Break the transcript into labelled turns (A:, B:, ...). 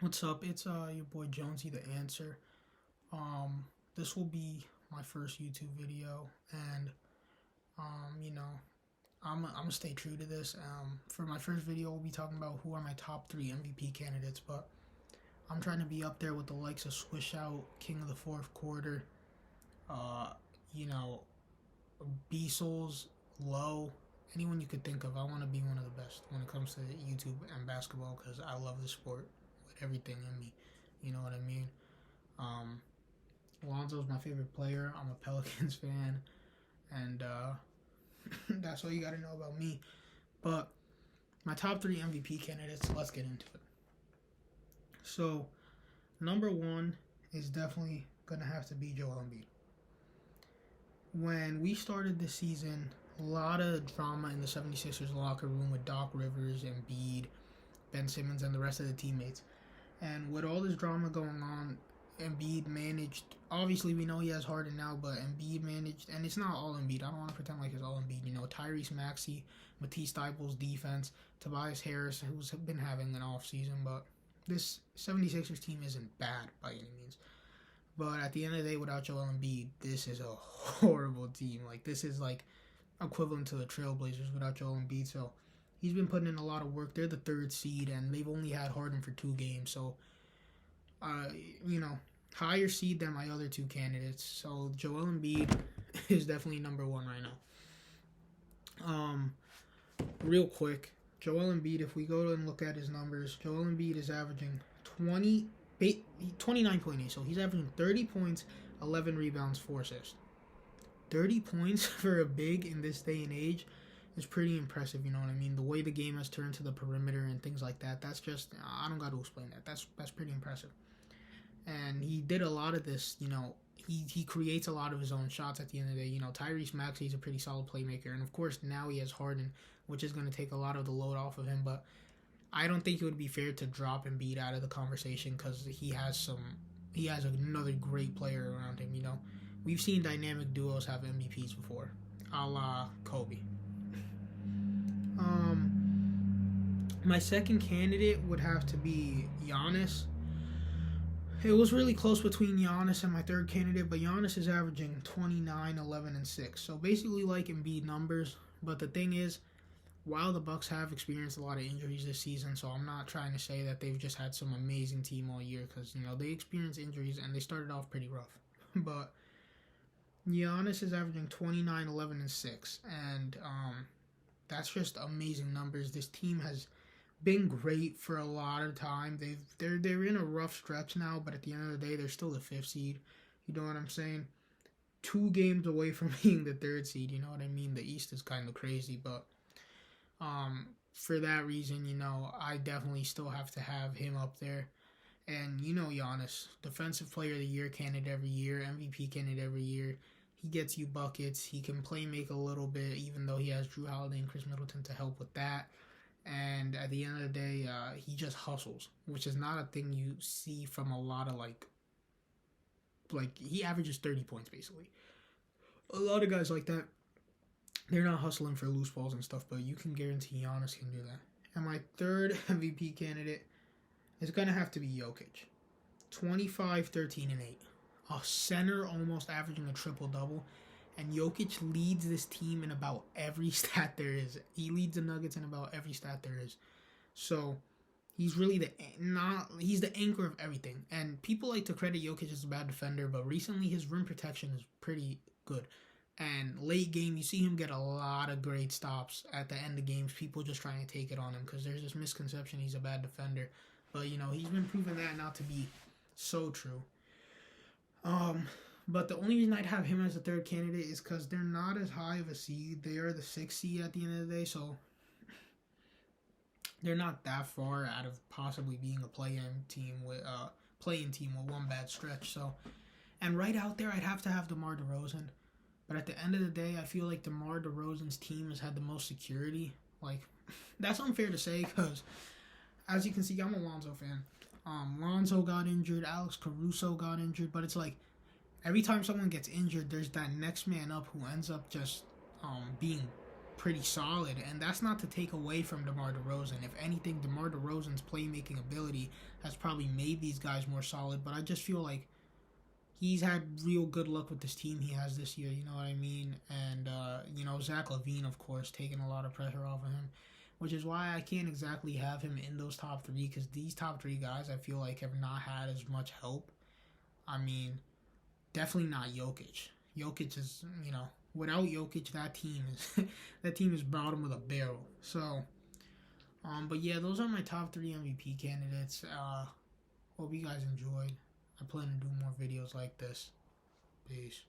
A: What's up? It's your boy Jonesy the Answer. This will be my first YouTube video, and you know, I'm gonna stay true to this. For my first video, we'll be talking about who are my top three MVP candidates, but I'm trying to be up there with the likes of Swish Out, King of the Fourth Quarter, uh, you know, B Souls, Low, anyone you could think of. I want to be one of the best when it comes to YouTube and basketball because I love the sport with everything in me. You know what I mean? Um, Lonzo's my favorite player. I'm a Pelicans fan, and that's all you got to know about me. But my top three MVP candidates. Let's get into it. So, number one is definitely gonna have to be Joel Embiid. When we started this season, a lot of drama in the 76ers locker room with Doc Rivers, Embiid, Ben Simmons, and the rest of the teammates. And with all this drama going on, Embiid managed. Obviously, we know he has Harden now, but Embiid managed, and it's not all Embiid. I don't want to pretend like it's all Embiid. You know, Tyrese Maxey, Matisse Thybulle defense, Tobias Harris, who's been having an off season, but this 76ers team isn't bad by any means. But at the end of the day, without Joel Embiid, this is a horrible team. Like, this is like equivalent to the Trailblazers without Joel Embiid. So he's been putting in a lot of work. They're the third seed, and they've only had Harden for 2 games. So, uh, you know, higher seed than my other two candidates. So Joel Embiid is definitely number one right now. Real quick, Joel Embiid. If we go and look at his numbers, Joel Embiid is averaging 29.8. So he's averaging 30 points, 11 rebounds, 4 assists. 30 points for a big in this day and age is pretty impressive. You know what I mean? The way the game has turned to the perimeter and things like that. That's just I don't got to explain that. That's pretty impressive. And he did a lot of this. You know, he creates a lot of his own shots at the end of the day. You know, Tyrese Maxey is a pretty solid playmaker, and of course now he has Harden, which is going to take a lot of the load off of him. But I don't think it would be fair to drop Embiid out of the conversation because he has another great player around him. You know, we've seen dynamic duos have MVPs before, a la Kobe. My second candidate would have to be Giannis. It was really close between Giannis and my third candidate, but Giannis is averaging 29, 11, and 6. So basically like Embiid numbers. But the thing is, while the Bucks have experienced a lot of injuries this season, so I'm not trying to say that they've just had some amazing team all year because, you know, they experienced injuries and they started off pretty rough. But Giannis is averaging 29, 11, and 6. And that's just amazing numbers. This team has been great for a lot of time. They're in a rough stretch now, but at the end of the day, they're still the fifth seed. You know what I'm saying? 2 games away from being the third seed. You know what I mean? The East is kind of crazy, but for that reason, you know, I definitely still have to have him up there. And you know, Giannis, Defensive Player of the Year candidate every year, MVP candidate every year. He gets you buckets. He can play make a little bit, even though he has Drew Holiday and Chris Middleton to help with that. And at the end of the day, he just hustles, which is not a thing you see from a lot of like he averages 30 points basically. A lot of guys like that, they're not hustling for loose balls and stuff, but you can guarantee Giannis can do that. And my third MVP candidate is going to have to be Jokic. 25, 13, and 8. A center almost averaging a triple-double. And Jokic leads this team in about every stat there is. He leads the Nuggets in about every stat there is. So he's really he's the anchor of everything. And people like to credit Jokic as a bad defender, but recently his rim protection is pretty good. And late game, you see him get a lot of great stops at the end of games. People just trying to take it on him because there's this misconception he's a bad defender. But, you know, he's been proving that not to be so true. But the only reason I'd have him as a third candidate is because they're not as high of a seed. They are the 6th seed at the end of the day, so they're not that far out of possibly being a play-in team with one bad stretch. So, and right out there, I'd have to have DeMar DeRozan. But at the end of the day, I feel like DeMar DeRozan's team has had the most security. Like, that's unfair to say because, as you can see, I'm a Lonzo fan. Lonzo got injured, Alex Caruso got injured, but it's like every time someone gets injured, there's that next man up who ends up just being pretty solid, and that's not to take away from DeMar DeRozan. If anything, DeMar DeRozan's playmaking ability has probably made these guys more solid, but I just feel like he's had real good luck with this team he has this year, you know what I mean? And, Zach LaVine, of course, taking a lot of pressure off of him, which is why I can't exactly have him in those top three, because these top three guys I feel like have not had as much help. I mean, definitely not Jokic. Jokic is, without Jokic, that team is bottom of the barrel. So, but yeah, those are my top 3 MVP candidates. Hope you guys enjoyed. I plan to do more videos like this. Peace.